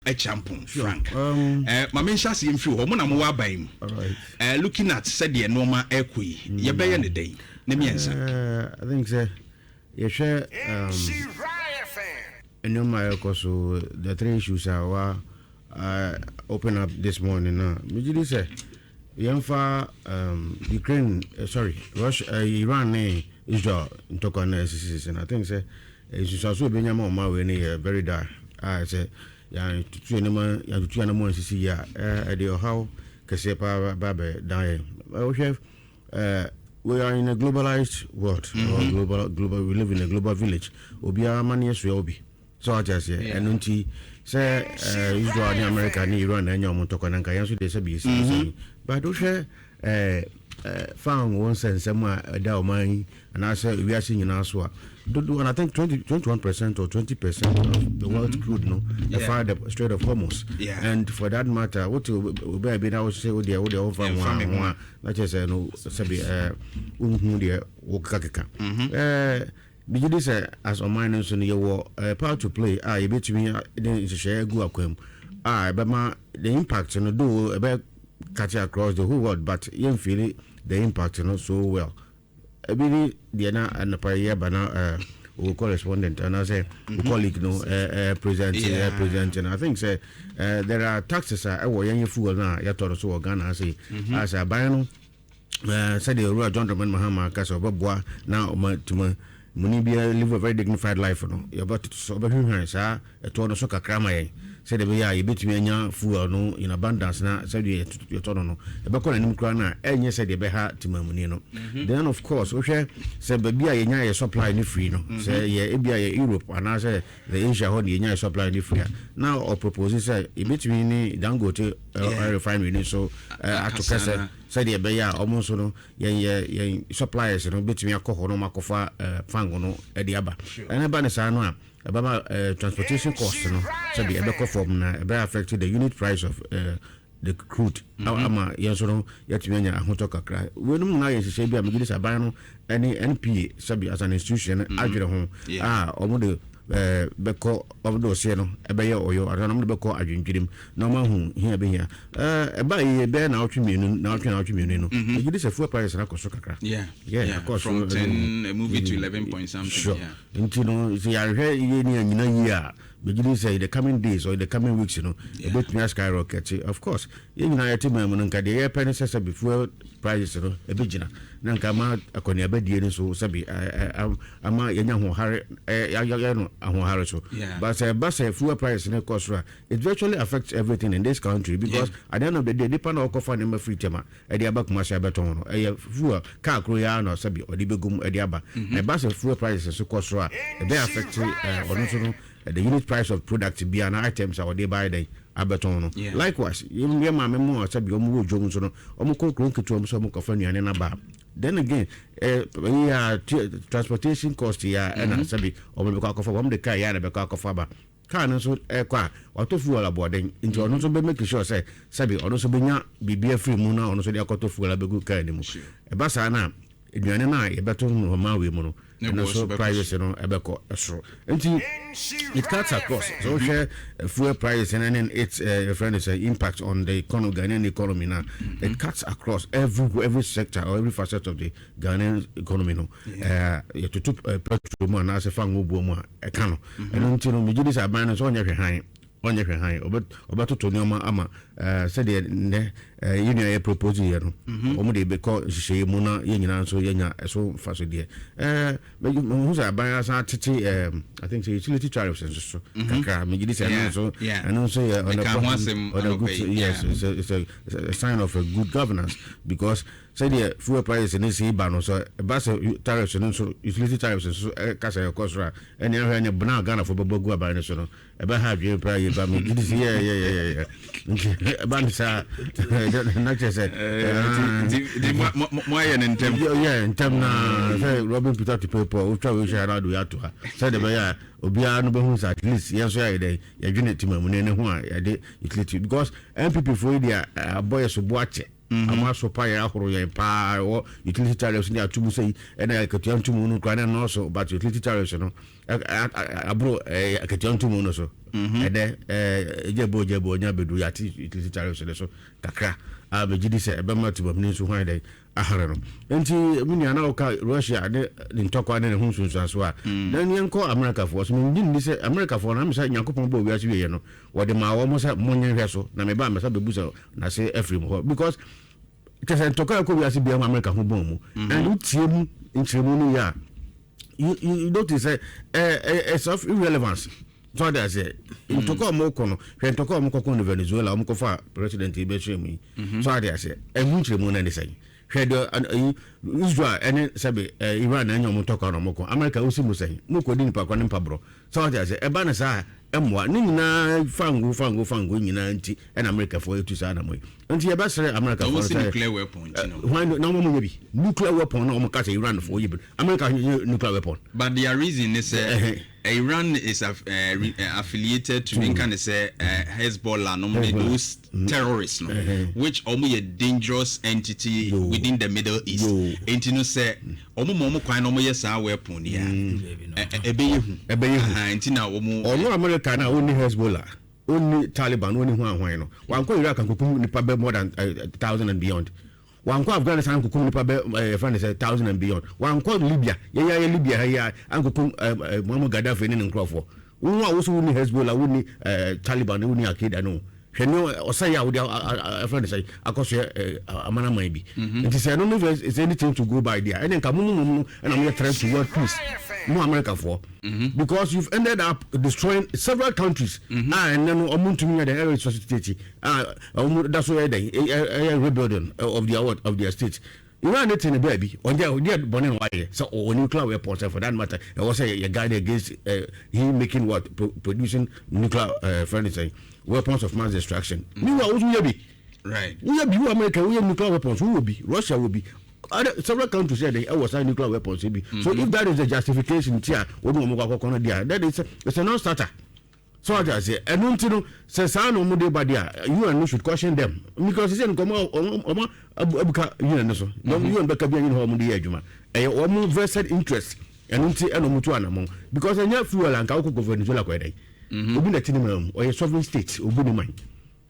a champion Frank ma mention see mfi ho mo na mo wa ban looking at said the normal ekoi ye be ye ne dey na miensa I think say you share normal so the three issues are open up this morning now me say Yamfa Ukraine Russia Iran Israel ntoko na SCC and I think say it's also be nyama ma we ne very die I say ya tutu ne ma ya tutu na mo SCC ya e dey how kese pa ba be die we are in a globalized world or global we live in a global village obia mani so obi so I just say and unti say Israel and America and Iran and nyama ntoko na nka yan so dey say be but do share found one sense somewhere that man and I said we are seeing in our swap. And I think 21% or 20% of the world's crude the fire the Strait of Hormuz. And for that matter, what will be now say what they offer one not just no sabi the Wokaka. Begin say as on minus in your part to play you bet me then share go aquam. But the impact on the do about catch across the whole world, but you feel the impact so well. I believe the na and the prayer bana correspondent and I say colleague president and I think say there are taxes I young fool now you told us so Ghana say as a bino said the royal gentleman Mahama Castle Boboa now money be live a very dignified life you about to so but sir a told us crama said you bet me anya fool no in abundance na said you told no e be call anim kra na enye said e be ha timamuni no then of course we say baby a nya supply ni free no say e bia Europe and say the Asia ho the nya supply ni free now or propose say e bet me ni Dangote refinery so atokasa said e be ya almost no ye suppliers no bet me akọ ho no makofa fango no e de aba and e ba ne sa no a about transportation costs so be ebe from na ebe affect the unit price of the crude ama yenso yet menya ahoto kakra wenum na yenhye bia me gidisa ban no any NPA sabi as an institution adwere ho omo beko obodo se no ebe ye oyo adanam beko adwendwirim na ma hu hia be hia eba ye be na otwemienu no gidisa fuel price na koso kakra of course from 10 movie to 11 point something sure. No see I hear ye ni anyina yi a begin say the coming days or the coming weeks about me skyrocket of course ye nyina yete mamu nka de ye penny say before prices e bigina na nka ma akoni abadie ni so sabi ama ye nya ho hare ya no ho hare so but say fuel price in cost it virtually affects everything in this country because at the end of the day depend on offer na free tema e de aba kuma sha beton no e fuel car kro ya no sabi o de begum e de aba e ba say fuel prices so cost e dey affect the unit price of product be an items or they buy the abeton likewise you ma memo sabi o mu ojo so no o mu kokro nketu so mu kofa nuane na ba then again transportation cost ya and sabi o mu kofa o the car ya na be kofa ba car no so kwa auto fuel aboden into ono so be make sure say sabi ono so be nya bibia free mu na ono so de akoto fuel abegu car ni mu e ba sa na eduane na ye beto no ma we mu no and so prices ebeko esro nti it cuts across so share fuel prices and then it's friend is impact on the economy Ghanaian economy now it cuts across every sector or every facet of the Ghanaian economy you to petrol mo na se fa ngobo mo e ka no and nti no me gidi sa ban so onye hwe han obeto to nyoma ama said the union a propose here no omo de be call hihye mu na ye nyina so ye nya so fa so de who say ban sa tete I think say utility tariffs so kakra me gidi say no so and also on the good yes it's a sign of a good governance because say the fuel prices in this ba no so ba say tariffs no so utility tariffs so ka say cost ra and any bana Ghana for bogu aba no so no e ba ha dwe price ba me gidi yeah ban sa not just said mo in term na say Robin Peter to paper we try we share do ya to her said the ya obia no be hu at least yes so ya dey ya dwene timamu ne hu a ya dey utility because MPP for dia boy so boache ama so pa ya ahoro ya pa utility tariffs ni atumu sei na akatuantumu no kwa na no so but utility tariffs no abro akatuantumu no so ede jebo nya bedu yati utility tariffs so kakra abegidi se ebe matibam ni so hwan dey ahare no enti mini na oka Russia de ntokwa ne hu sunsunso a dan yenko America for so mini ni se America for na me say Yakopon bo wiase we ye no wode ma wo mo say monye hwe so na me ba me say bebusa na say Ephraim ho because kese ntokwa ko wiase bia America ho bon mu and utie mu nchiremu no ya you notice it's of irrelevance. So that's it. Ntoko mo kono, hwe ntoko mo kono Venezuela, mo kofa president Ibechemu. So that's it. E nchiremu na ne say. Hwe do Israel ene sabe Iran na nyom ntoko no mo ko. America usi mo say. Mo ko di nipa kwa nimpa bro. So that's it. E ba na sa emwa ni nyina fango nyina nti en America for etu sa na mo. Nti e ba sere America for say nuclear weapon, you know. Why no mo nyebi. Nuclear weapon no mo ka say Iran for yibi. America nuclear weapon. But their reason is Iran is affiliated to kind of say Hezbollah, normally those terrorists, no, which almost a dangerous entity within the Middle East. And you know, say, almost kind of yes, our weapon, yeah. No America now only Hezbollah, only Taliban, only one. One call Iraq and Kukum Nipabe more than 1,000 and beyond. One call Afghanistan Kukum Nipabe, friend is 1,000 and beyond. One call Libya, Libya, yeah, and Kukum Muammar Gaddafi in Crawford. We also only Hezbollah, only Taliban, only Al Qaeda, no. Or say, I would friend say, across Amana maybe. It is I don't know if it's anything to go by there. And then Kamu and I'm trying to work peace. No America for because you've ended up destroying several countries. And then Omuntu the area society. That's why they rebuilding of their states. Iran is in a baby on their burning wire. So nuclear weapons for that matter. I was a guy against he making what producing nuclear furniture. Weapons of mass destruction. Meanwhile, we will be right. We will be America. We have nuclear weapons. Who will be? Russia will be. Several countries said they was nuclear weapons. So if that is the justification, then it's a non-starter. So I say, and don't says I know you and me should caution them because it's in come you and so you and Becca being home the edge, a more vested interest and because I never fuel and Kauko Venezuela quite. Obi na tinimam or a sovereign state obi ni man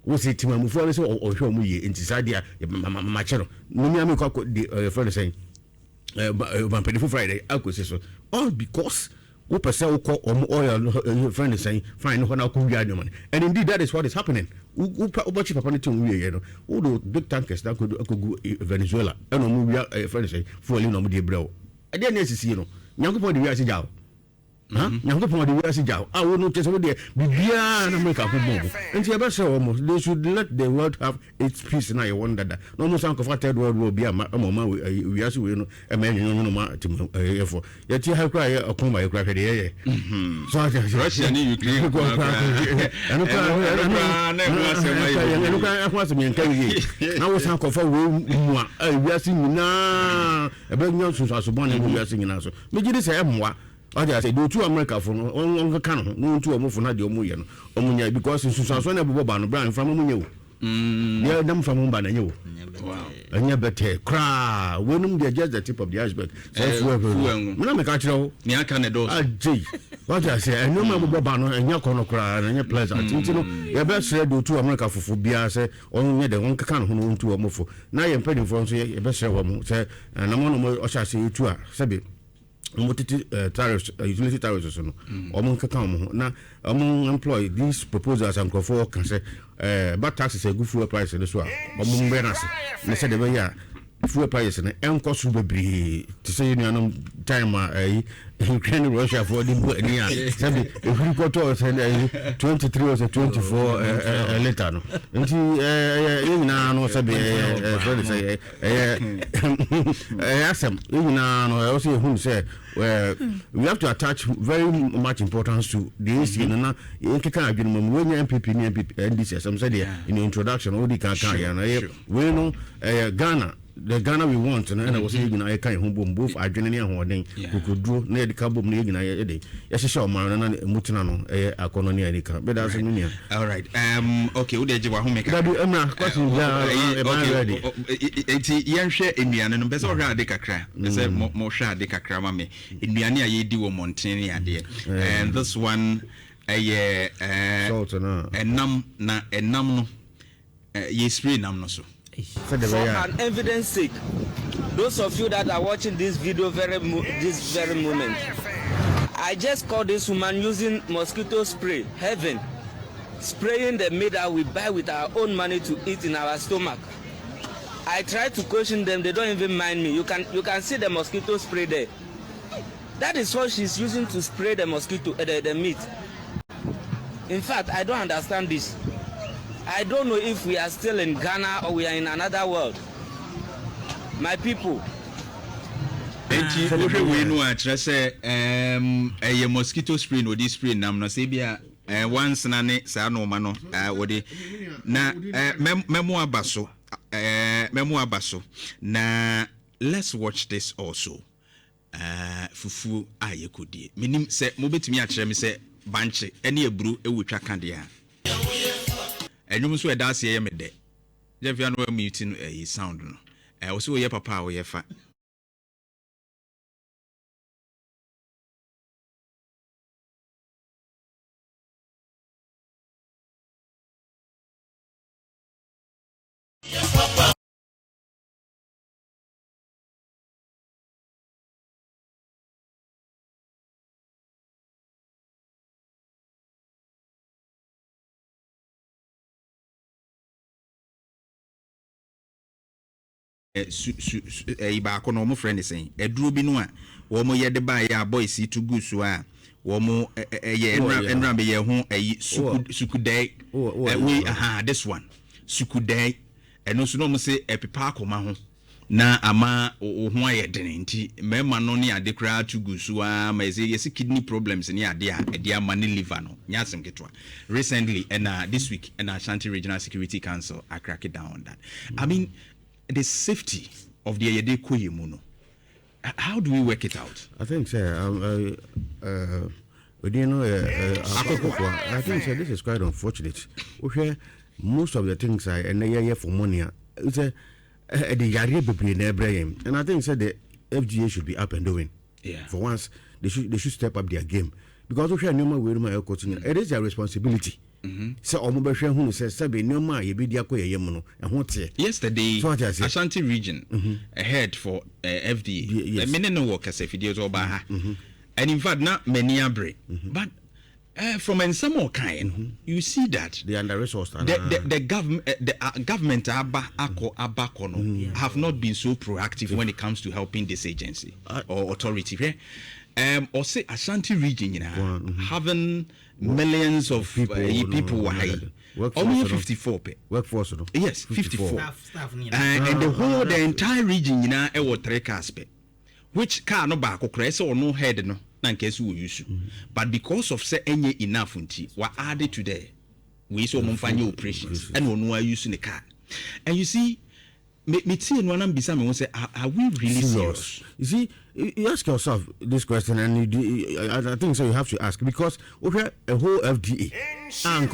wo se timam fo so o hwe mu ye enti sadia ma chero no mi amekọ the friend saying Vampedifo Friday akose so all because wo pese wo kọ oil friend saying fine ho na ko wi adwom and indeed that is what is happening wo chi papa ne tin wi ye no wo do big tankers that could go Venezuela and no mu wi friend saying fuel no mu de brew e dey na sisi no nyankopon de wi asijaw Yakopon de wi asijaw I will not tell you bibia na make up bomb and you say almost they should let the world have its peace na you wonder that no mo san ko fa third world will be a mama we asu we no e me no ma tim for yet you have cry okun ma cry de so Russia ni Ukraine and now san ko fa we mu a we asu nyina e be nyan so so bon na we asu nyina so me gidi say emwa I say do to America for no can no to omo for na de omo ye no omunya because susanso na bobo ba no brand from omunye wo yeah them from mba na nye wo wow anya better cra wenum they just the tip of the iceberg so me na me ka kire wo me aka ne do ajay what I say I know my bobo ba no anya kono cra na anya pleasant ntino ye be sre do to America fufu bia say onye de won kan ho no to omo fo na ye mpedi fo so ye be sre wo mo say na mo no mo o sha say etu a sebe tariffs, utility tariffs, no. Now, among employ these proposals and for can say, but taxes a good fuel price in this one. Among benefits, they said the way fuel prices and cost will be to say, time, Ukraine, Russia for the near. If we go to 23 or 24 later, and she now said, also who say, we have to attach very much importance to the issue. And you can't get when MPP and this, some said in the introduction, all the can't we know Ghana. The Ghana we want, and I was saying, I can't home both Argentina and Holding, who could do near the carbon near a day. Yes, I saw man and Mutinano, a colony, but that's a million. All right. Okay, who did you want to make a question? Ready. Yan share in the and better radical crack. There's a more share de cramame. In the Ania, ye do a Montaigne, and this one. salt na enam no ye spray nam no so. For an evidence sake, those of you that are watching this video this very moment, I just caught this woman using mosquito spray, heaven, spraying the meat that we buy with our own money to eat in our stomach. I tried to question them, they don't even mind me. You can see the mosquito spray there. That is what she's using to spray the mosquito, the meat. In fact, I don't understand this. I don't know if we are still in Ghana or we are in another world. My people. Enti we no a kire say mosquito spray no this spray nam no say bia once na ne sa no ma no wode na memo abaso na let's watch this also. Fufu ayekodie menim se mobetimi a kire me se banche ene eburu ewotwa kande a enwum so eda se ye me de jefia no mute no sound no wo se wo ye papa wo ye fa ba ko no mo friend sen eduro bi no a wo mo ye de ba ya boys to go so a wo mo enra be ye ho sukudai we this one sukudai eno so no mo say epepa akoma ho na ama ho aye den nti mema no ne ade kra to go so a ma yes kidney problems ne ade a ade ama ne liver no nyasem ketwa recently and this week and Ashanti Regional Security Council I crack it down on that. I mean the safety of the Ayede Koyemuno. How do we work it out? I think, sir, I think, sir, this is quite unfortunate. Okay, most of the things I and for money, it's a and I think, sir, the FGA should be up and doing. Yeah. For once, they should step up their game because we it is their responsibility. So yesterday Ashanti region ahead for FDA many no workers if videos over and in fact not many abre but from in some more kind you see that they under resourced the government have not been so proactive when it comes to helping this agency or authority or say Ashanti region having millions of people were high. Only 54 workforce. Yes, 54. And the entire region was 3 cars, which car no back or no head no case we use. But because of say any enough were added today, we saw monfanya operations and no are using the car. And you see, me see and one bisa me say are we really serious? You see, you ask yourself this question and I think so you have to ask because okay a whole FDA and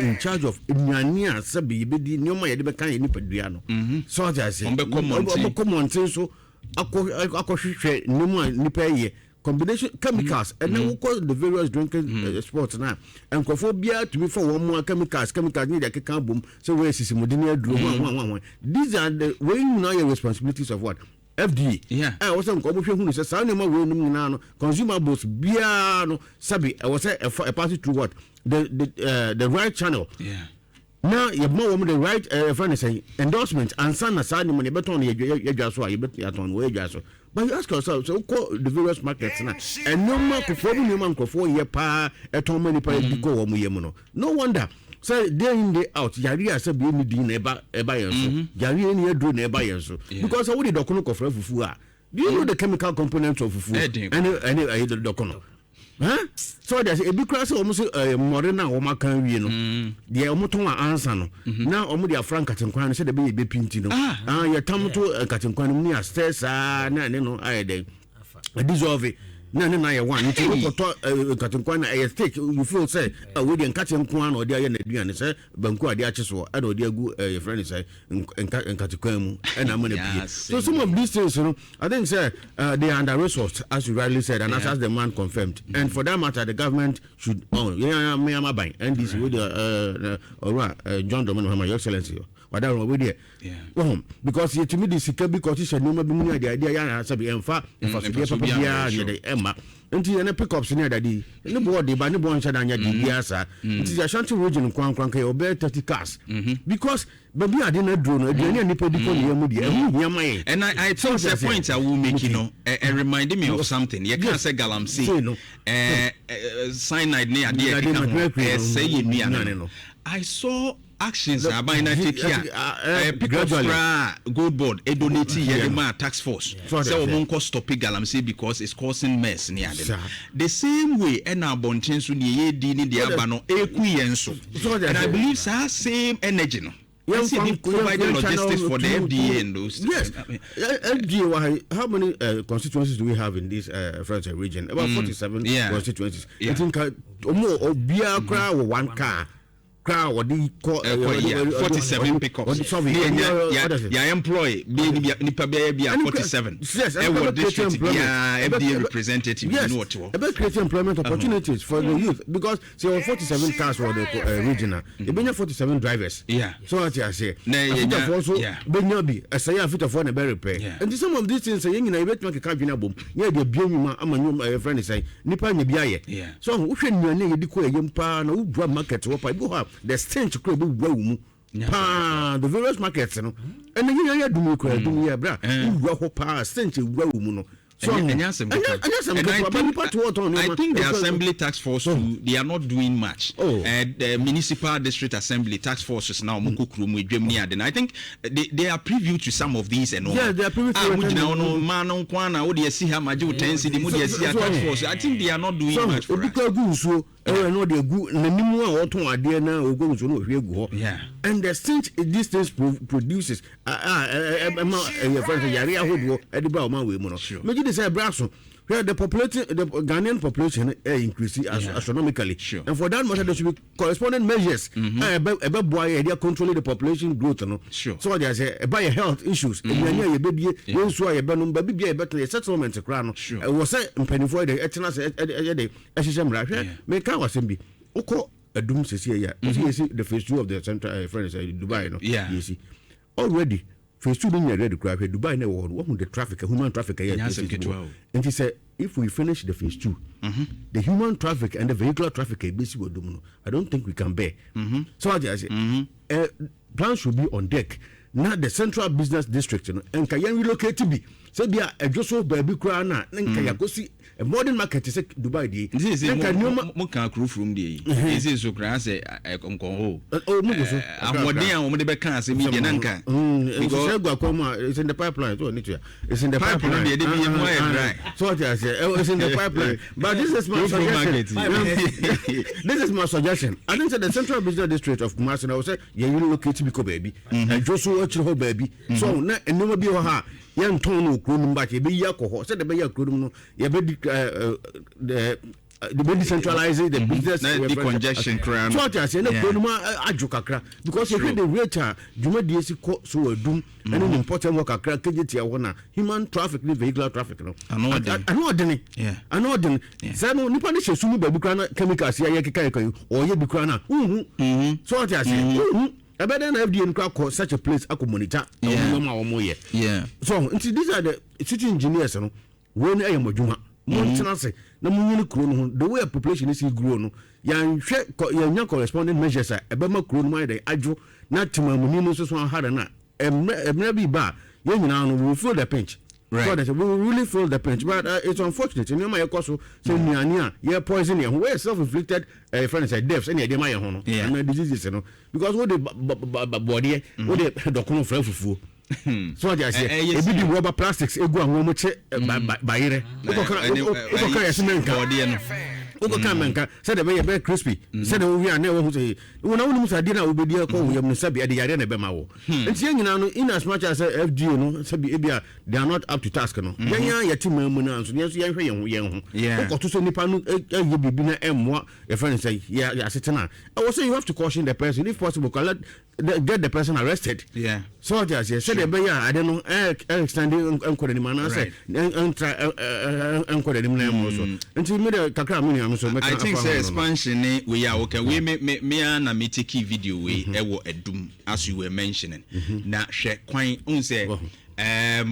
in charge of Nyania sabi bedi nyoma yede beka ye nipadua no so what I say common thing so akohwehwe nyoma nipa ye combination chemicals and then we call the various drinking sports now and cophobia to be for one more chemicals need a can boom so where is modern one these are the way you know your responsibilities of what FDA. Yeah. I was on who says consumables biano sabi I was a party to what the right channel. Yeah. Now you more the right friend say endorsement and son assign money better on you but you ask yourself so call the various markets now and no more performing human for year pa at how many go no wonder. So day in day out, Yari said be me neighbor Yari any do neighbor because I would document of fufu. Do you know the chemical components of fufu? Any the document. Huh? So there's a big class almost Morena or Macan, you know. The Omotonga answer no. Now Omodia Frank at Inquan said the baby pintino. Your tomato at Inquan stairs, no, I dissolve it. na ye one nti wo to nkatinkwan na e steak you feel say we dey nkatinkwan na odi aye na aduane say banku ade ache so e na odi agu your friend say nkatinkwan mu e na ma na bie so some of these things, you know, I think say they are under resourced, as you rightly said, and as the man confirmed, and for that matter the government should and this with John Dominic, Your Excellency. Whatever we there, because to me this can be because no maybe the idea ya be enfa the Emma until any pickups near daddy no body but no one shada nya dia sa it is Ashanti region kwan over 30 cars because baby I didn't drone any people and I think the point I will make, you know, reminding me of something. You can't say galamsey cyanide near the say I saw actions are by na take here pick up gold board e donate here the tax force so we won't stop galamsey because it's causing mess near them the same way and our bontin so the di ni the abano eku yenso and I believe same energy no yes provide the logistics for the FDA and those yes FDA how many constituencies do we have in this French region? About 47 constituencies. I think obia kra one car or the 47 pickups. Yeah, employee be 47. Yes, FDA representative. Yes, about creating employment opportunities for the youth because there are 47 cars for the regional. You been 47 drivers. Yeah. So what I say. Also, Benyabi, a say a fit of one a better pay. And some of these things saying, I bet make a cabin boom. Yeah, the Bioma, my friend is saying, Nipa Nibiaye. Yeah. So who can you name the Yumpa, no drum market, what I go up. The stench crib room. The various markets, you know, and then you do me bra. You go stench room. So I think the assembly task force they are not doing much. The municipal district assembly task forces now with Germany, and I think they are preview to some of these and all. Yeah, they are preview to I think they are not doing much for us. And the stench these things produces where the Ghanaian population increasing astronomically. Sure. And for that matter, there should be corresponding measures about controlling the population growth. Sure. So there's a health issues. Settlement. Sure. Was the phase 2 of the central friends Dubai. Yeah. You see, already. Phase 2 being ready to cry Dubai never want the traffic, human traffic. And he said, if we finish the phase 2, the human traffic and the vehicular traffic, I don't think we can bear. So I say, plans should be on deck. Now the central business district, and can relocate to be. So they are a Joseph baby crana, and can go see a modern market is Dubai. This is a crew from the this is so grass a conco. It's in the pipeline. It's in the pipeline. So I say, it's in the pipeline. But this is my suggestion. This is my suggestion. I think the central business district of Kumasi, I will say, you relocate to Biko baby, and Joshua watch your baby. So, and no be her. Young Tono, Krum, but you be Yako, said the Bayer Krum, you be the decentralizing the business congestion crown. So I say, no, Ajukakra, because you the rate, Juma DSC so a doom and an important work a crack, human traffic, vehicular traffic. I know, yeah, I know, then, Sano Nipanish, Sumi Babukrana, chemicals, Yaki, or Yabukana. So I say, I better have the crack such a place I could monitor. Yeah. So these are the city engineers, when I am a Juma. Montanase, no moon, the way a population is grown. Young corresponding measures are a Bama Crown, my day, Adjo, not to my Munimus one hard enough. And maybe bar, young now will feel the pinch. Right. So that we will really feel the pinch, but it's unfortunate. You know, my coso say Nia, yeah, poison, where self-inflicted friends like deaths, and my honor, and diseases, you know, because what the body, what the document for food. So I say, a bit of rubber plastics, a go and one by Oko kan menka said the very crispy said we are never say when I want to dinner will be there call you sabi the yare na be ma wo nti nyina no in as much as FGO no sabi ebia they are not up to task no yanya yati mamu na so yenso yenhwe yen ho oko to so nipa no ye bibi na emwa your friend say yeah setena I will say you have to caution the person if possible get the person arrested so just said the be ya I don't know extending enkwere ni mana say entra enkwere ni na mo so nti me de kakra me ni so I think say expansion we are okay we me na me take video we e wo edum as you were mentioning na hwe kwan un say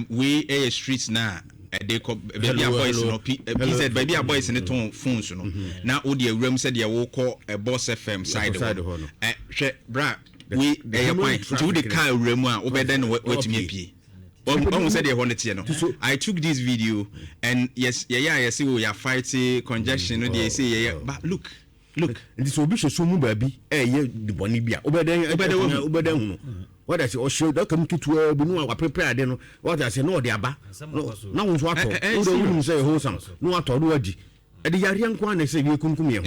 we a streets na they baby boys no PZ baby boys in ton phones no na o de awuram said they wo call a boss FM side ho hwe bra we e kwan to the car awuram a obeden wetimi apie almost said I took this video and yes we are fighting congestion no they say but look this will be so mu baby ye the boni bia obeden what I say o show that come to be no prepare dey no what I say no dey aba na won so ato we say wholesome no ato do adi e dey yare nko na say we kunkum ye ho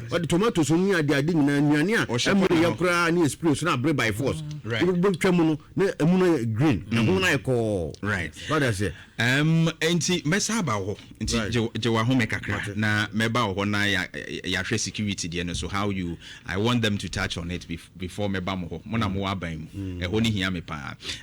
what the tomatoes no adi nyina nnuane a emre ye kra na spray so na break by force we twam no na emu na green na ho na ko right what I say enti mesa ba ho enti je wa ho me kakra na meba ho na ya hwe security de no so how you I want them to touch on it before meba mo ho mo na mo aban mu e ho ni hia me pa